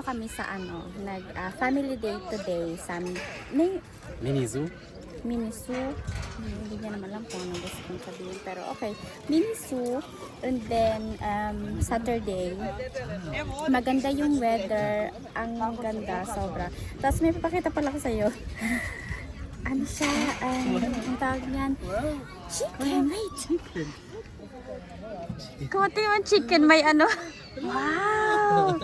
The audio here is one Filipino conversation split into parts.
kami sa family day today sa Mini zoo? mini zoo. Hindi niya naman alam kung ano gusto kong sabihin. Pero okay, mini zoo. And then, Saturday. Maganda yung weather. Ang ganda, sobra. Tapos may papakita pala ko sa'yo. Ano siya? Ang tawag niyan? Chicken. Wait. Chicken. Kumati naman chicken. May ano? Wow!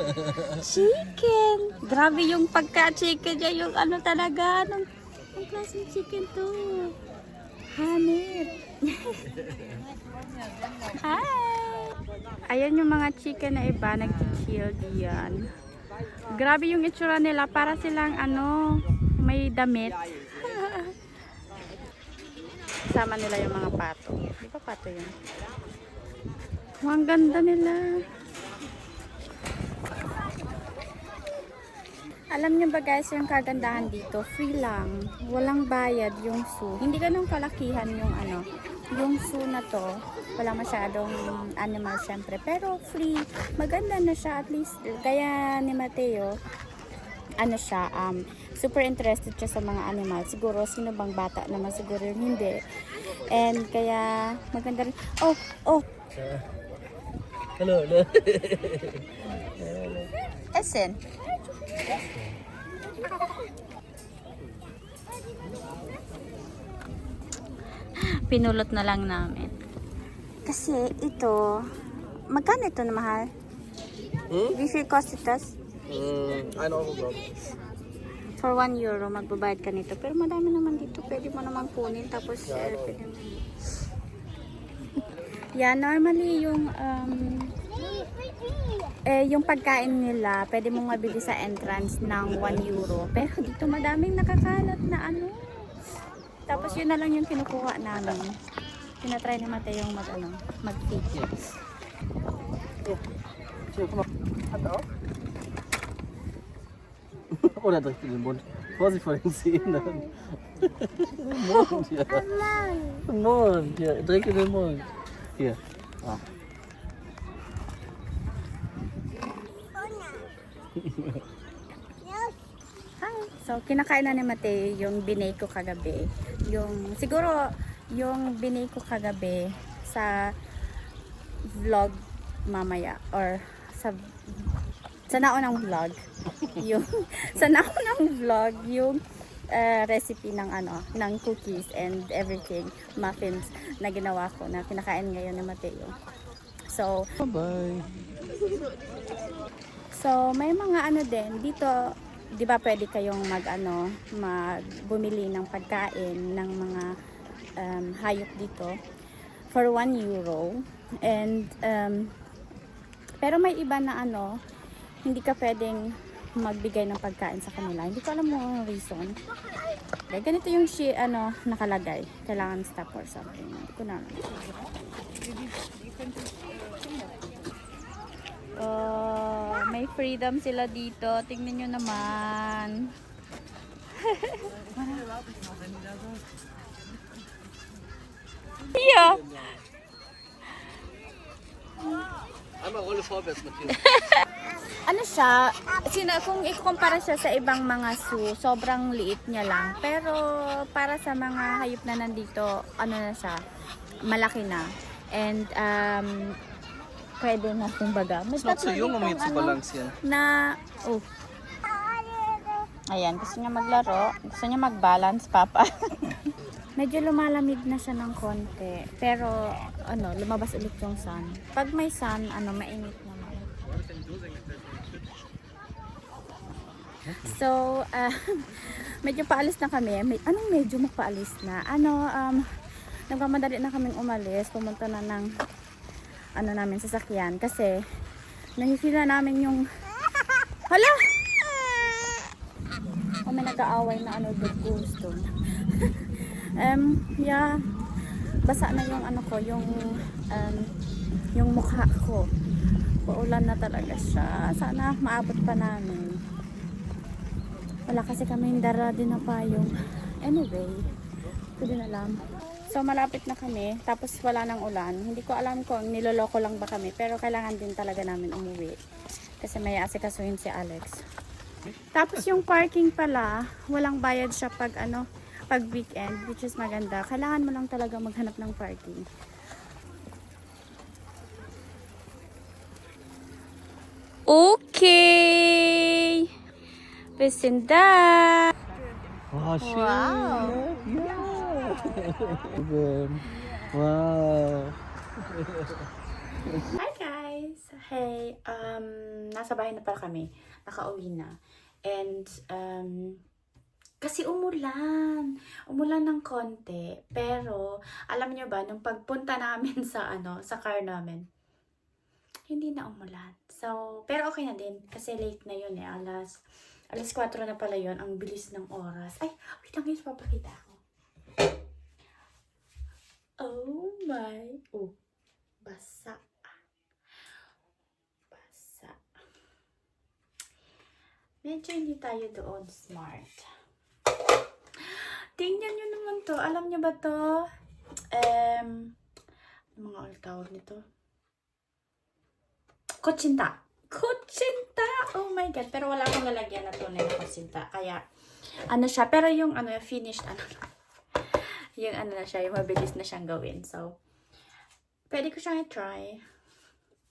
Chicken! Grabe yung pagka-chicken niya. Yung ano talaga. Anong klaseng chicken to? Hanip. Hi! Ayan yung mga chicken na iba. Nag-chill diyan. Grabe yung itsura nila. Para silang may damit. Sama nila yung mga pato. Di ba pato yun? Ang ganda nila. Alam niyo ba guys, yung kagandahan dito, free lang. Walang bayad yung zoo. Hindi ganun kalakihan yung zoo na to. Wala masyadong animal syempre. Pero free. Maganda na siya at least. Kaya ni Mateo, super interested siya sa mga animal. Siguro, sino bang bata naman siguro yung hindi. And kaya, maganda rin. Oh! Hello. Essen. Pinulot na lang namin. Kasi ito, magkano ito na mahal? Wie viel kostet das? 1 Euro, glaube ich. For 1 euro, magbabayad ka nito. Pero madami naman dito. Pwede mo naman kunin. Tapos, pwede mo. Yeah, normally yung pagkain nila, pwede mong mabili sa entrance ng 1 euro. Pero dito madaming nakakalat na Tapos yun na lang yung kinukuha namin. Tinatry ni Mateo yung mag-feed. Oder direkt in den Mund. Vorsicht vor den Zähnen. Im Mund, ja. Im Mund, ja. Direkt in den Mund. Hier. Ah. Hi. So, kinakain na ni Mateo yung binay ko kagabi. Siguro, yung binay ko kagabi sa vlog mamaya. Or sa naunang vlog. Sa naunang vlog, yung recipe ng ng cookies and everything, muffins na ginawa ko na kinakain ngayon ni Mateo. So, Bye. So, may mga din dito, 'di ba pwede kayong bumili ng pagkain ng mga hayop dito for 1 euro. And pero may iba na hindi ka pwedeng magbigay ng pagkain sa kanila. Hindi ko alam mo ang reason. Okay, ganito yung nakalagay. Kailangan stop or something. Hindi ko na alam. May freedom sila dito. Tingnan nyo naman. Yeah. Einmal Rolle vorwärts, Matthias. Kung ikukumpara siya sa ibang mga zoo, sobrang liit niya lang. Pero para sa mga hayop na nandito, na siya, malaki na. And pwede na kumbaga. Ist noch zu jung, um hier zu balancieren. Ayan, gusto niya maglaro. Gusto niya mag-balance, Papa. Medyo lumalamig na siya ng konti. Pero, lumabas ulit yung sun. Pag may sun, mainit naman. So, medyo paalis na kami. Anong medyo magpaalis na? Nagmamadali na kaming umalis. Pumunta na ng namin sasakyan. Kasi, nahifeel na namin yung hala! May nag-aaway na gusto. Yeah, basa na yung yung mukha ko. Paulan na talaga siya. Sana maabot pa namin. Wala kasi kami dara din na payong. Anyway, hindi na alam. So malapit na kami, tapos wala nang ulan. Hindi ko alam kung niloloko lang ba kami, pero kailangan din talaga namin umuwi. Kasi may asikasuhin si Alex. Tapos yung parking pala, walang bayad siya pag ano, pag weekend, which is maganda. Kailangan mo lang talaga maghanap ng parking. Okay! Pesinda! Oh, schön. Wow. Ja. Wow. Hi guys! Hey, nasa bahay na pala kami. Nakauwi na. And, kasi umulan. Umulan ng konti. Pero, alam nyo ba, nung pagpunta namin sa, sa car namin, hindi na umulan. So, pero okay na din. Kasi late na yun eh. Alas 4 na pala yun. Ang bilis ng oras. Ay, wait lang guys, papakita ako. Oh my. Oh, basa. Basa. Medyo hindi tayo doon smart. Tingnan nyo naman to. Alam nyo ba to? Mga old tawag nito. Kutsinta. Kutsinta! Oh my God. Pero wala akong lalagyan na tunay na kutsinta. Kaya, ano siya. Pero yung finished, yung na siya, yung mabilis na siyang gawin. So, pwede ko siyang i-try.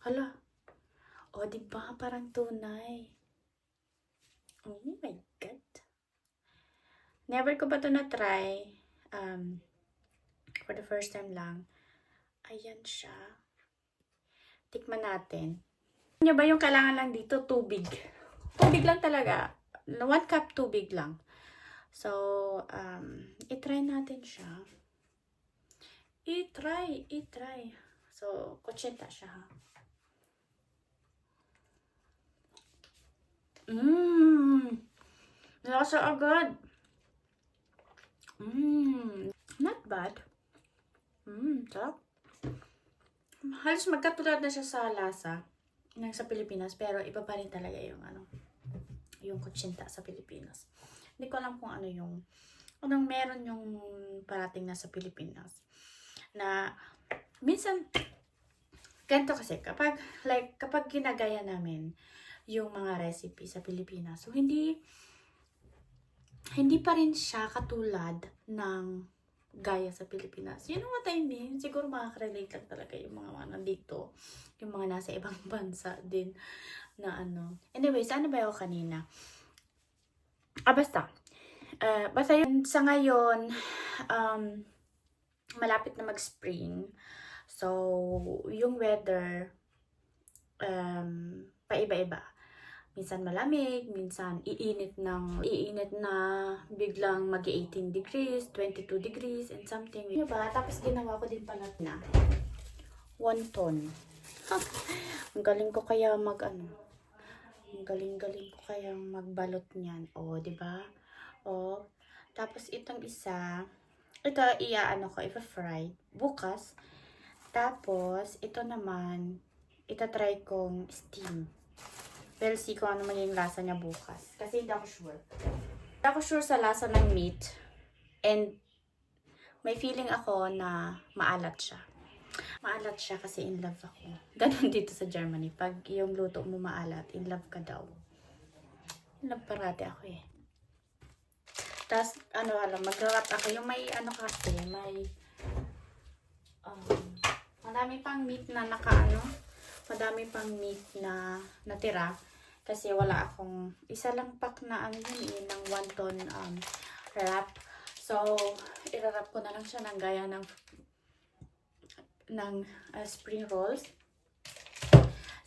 Hala. O, diba? Parang tunay. Oh my God. Never ko pa ito na-try. For the first time lang. Ayan siya. Tikman natin. Nyo ba yung kailangan lang dito? Tubig. Tubig lang talaga. 1 cup tubig lang. So, i-try natin siya. I-try. So, kutsinta siya ha. Lasa agad. Not bad. Sarap. Halos magkatulad na siya sa lasa ng sa Pilipinas, pero iba pa rin talaga yung yung kutsinta sa Pilipinas. Hindi ko alam kung anong meron yung parating na sa Pilipinas. Na minsan ganito kasi kapag ginagaya namin yung mga recipe sa Pilipinas, so hindi pa rin siya katulad ng gaya sa Pilipinas. You know what I mean? Siguro makaka-relate lang talaga yung mga nandito, yung mga nasa ibang bansa din na Anyways, ano ba ako kanina? Basta yun, sa ngayon, malapit na mag-spring. So, yung weather, paiba-iba. Minsan malamig, minsan iinit na biglang mag-18 degrees, 22 degrees, and something. Diba? Tapos ginawa ko din pala na wonton. Ang galing ko kaya ang galing ko kaya magbalot niyan. O, diba? O, tapos itong isa, ito ipa-fry bukas. Tapos, ito naman, itatry kong steam. Pero see ko ano magiging lasa niya bukas. Kasi hindi ako sure. Hindi ako sure sa lasa ng meat. And may feeling ako na maalat siya. Maalat siya kasi in love ako. Ganon dito sa Germany. Pag yung luto mo maalat, in love ka daw. In love parati ako eh. Tapos, mag-wrap ako. Yung may kasi, may madami pang meat na madami pang meat na natira. Kasi wala akong, isa lang pack na ng wonton wrap. So, i-wrap ko na lang siya ng gaya ng spring rolls.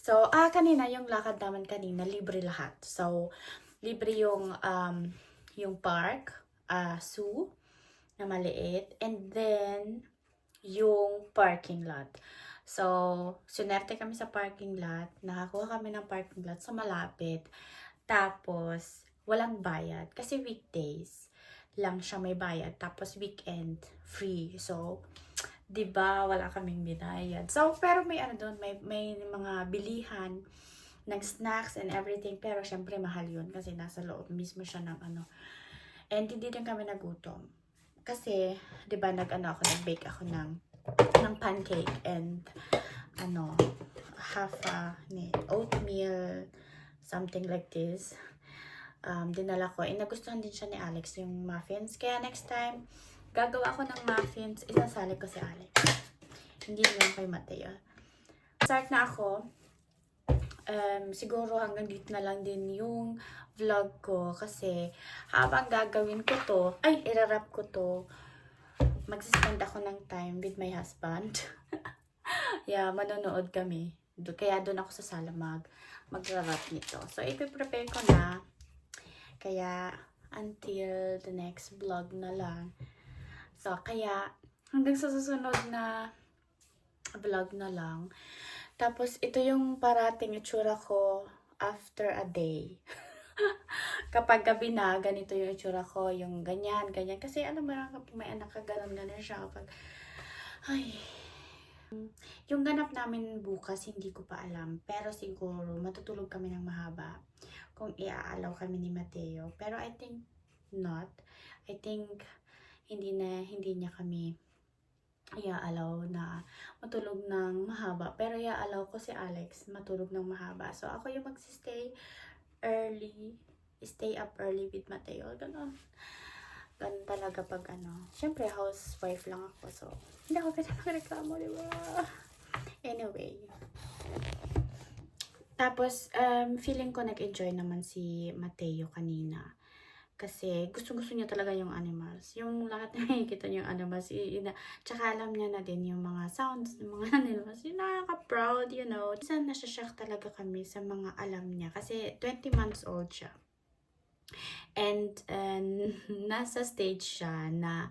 So, kanina, yung lakad naman kanina, libre lahat. So, libre yung park, zoo, na maliit. And then, yung parking lot. So, sunerte kami sa parking lot. Nakakuha kami ng parking lot sa malapit. Tapos, walang bayad. Kasi weekdays lang siya may bayad. Tapos, weekend, free. So, diba, wala kaming binayad. So, pero may doon, may mga bilihan ng snacks and everything. Pero, syempre, mahal yun. Kasi nasa loob mismo siya ng And, hindi din kami nagutom. Kasi, diba, nag-bake ako ng pancake and half oatmeal something like this. Dinala ko. Nagustuhan din siya ni Alex yung muffins. Kaya next time, gagawa ako ng muffins. Isasali ko si Alex. Hindi lang kay Mateo. Start na ako. Siguro hanggang dito na lang din yung vlog ko. Kasi habang gagawin ko to, irarap ko to, magsispend ako ng time with my husband. Yeah, manonood kami. Kaya doon ako sa sala magra-wrap nito. So, ipiprepare ko na. Kaya, until the next vlog na lang. So, kaya, hanggang sa susunod na vlog na lang. Tapos, ito yung parating itsura ko after a day. Kapag gabi na, ganito yung itsura ko. Yung ganyan, ganyan. Kasi, alam mo na, kapag may anak ka, ganun siya. Kapag, yung ganap namin bukas, hindi ko pa alam. Pero siguro, matutulog kami ng mahaba kung iaalaw kami ni Mateo. Pero I think not. I think hindi niya kami iaalaw na matulog ng mahaba. Pero iaalaw ko si Alex matulog ng mahaba. So ako yung stay up early with Mateo. Ganun talaga pag syempre housewife lang ako. So hindi ako pwede magreklamo, diba? Anyway. Tapos, feeling ko nag-enjoy naman si Mateo kanina. Kasi, gusto-gusto niya talaga yung animals. Yung lahat na nakikita niyo yung animals. Tsaka alam niya na din yung mga sounds ng mga animals. Yung nakaka-proud, you know. Minsan, nasashock talaga kami sa mga alam niya. Kasi, 20 months old siya. And, nasa stage siya na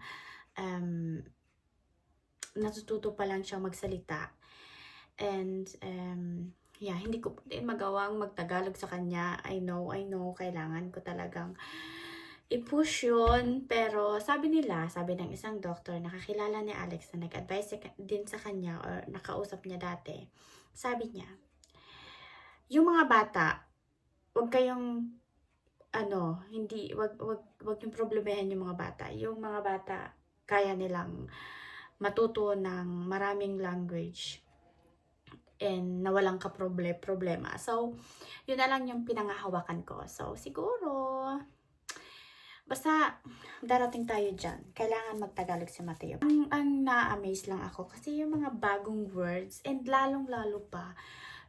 natututo pa lang siya magsalita. And, yeah, hindi ko din magawang magtagalog sa kanya. I know, kailangan ko talagang i-push yun. Pero sabi ng isang doctor, nakakilala ni Alex na nag-advise din sa kanya or nakausap niya dati. Sabi niya, yung mga bata, wag kayong wag yung problemahin yung mga bata. Yung mga bata, kaya nilang matuto ng maraming language and nawalang problema. So, yun na lang yung pinangahawakan ko. So, siguro, basta darating tayo dyan. Kailangan magtagalog si Mateo. Ang na-amaze lang ako kasi yung mga bagong words and lalong-lalo pa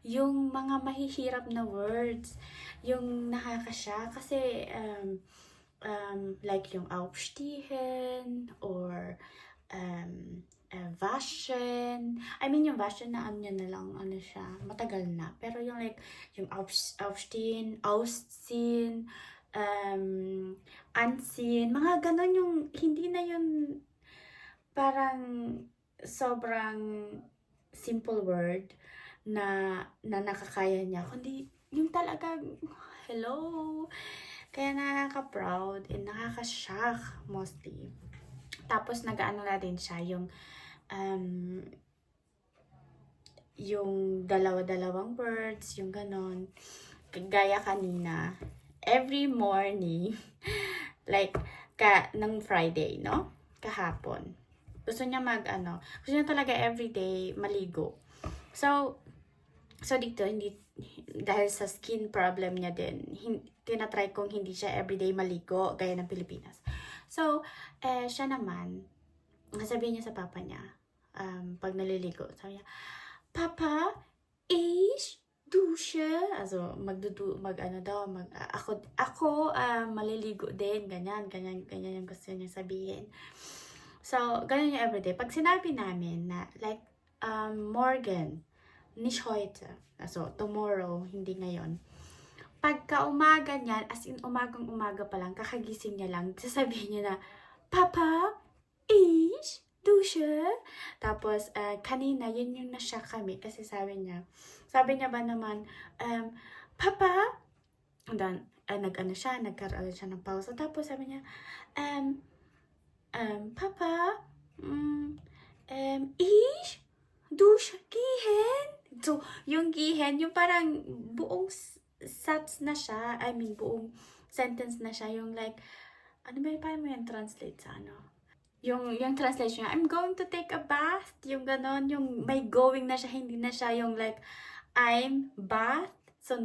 yung mga mahihirap na words, yung nakakasya. Kasi, like yung aufstehen or Vaschen. I mean, yung Vaschen na na lang, siya, matagal na. Pero yung like, yung Aufstehen, Ausziehen, Anziehen, mga ganon yung, hindi na yun parang sobrang simple word na nakakaya niya. Kundi, yung talagang, hello. Kaya nakaka-proud and nakaka-shock mostly. Tapos nag-ano na din siya, yung dalawa-dalawang words, yung ganon. Gaya kanina, every morning, like, ng Friday, no? Kahapon. Gusto niya gusto niya talaga everyday maligo. So dito, dahil sa skin problem niya din, tinatry kong hindi siya everyday maligo, gaya ng Pilipinas. So, siya naman, sabihin niya sa papa niya, pag naliligo, sabi niya, Papa, ich dusche. Also, ako, maliligo din, ganyan yung gusto niya sabihin. So, ganyan yung everyday. Pag sinabi namin na, like, morgen, nicht heute, also, tomorrow, hindi ngayon. Pagka umaga niyan, as in umagang-umaga pa lang, kakagising niya lang, sasabihin niya na, Papa, ich dusche. Tapos, kanina, yun yung nasya kami. Kasi sabi niya ba naman, Papa, and then, nagkaroon siya ng pausa. Tapos sabi niya, Papa, ich dusche gehen. So, yung gehen, yung parang buong sats na siya, I mean, buong sentence na siya, yung like, paano mo yung translate sa yung translation niya, I'm going to take a bath, yung ganon, yung may going na siya, hindi na siya yung like, I'm bath, so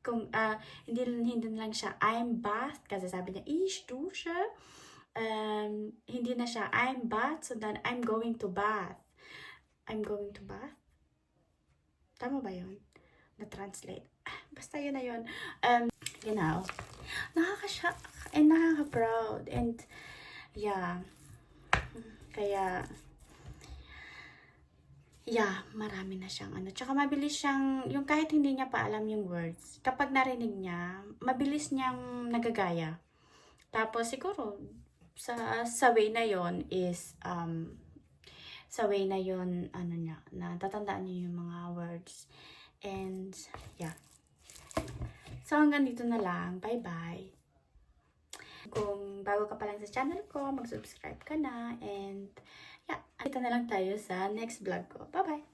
kung hindi na lang siya I'm bath kasi sabi niya ich dusche. Hindi na siya I'm bath, sondern I'm going to bath. I'm going to bath. Tama ba yun? Na-translate. Basta yun na yun. Genau. Nakaka-shock and nakaka-proud. And, yeah. Kaya, yeah, marami na siyang ano. Tsaka mabilis siyang, yung kahit hindi niya pa alam yung words, kapag narinig niya, mabilis niyang nagagaya. Tapos siguro, sa way na yon is, sa way na yon ano niya, na tatandaan niya yung mga words. And, yeah. So, hanggang dito na lang. Bye-bye. Kung bago ka pa lang sa channel ko, mag-subscribe ka na. And, yeah, dito na lang tayo sa next vlog ko. Bye-bye!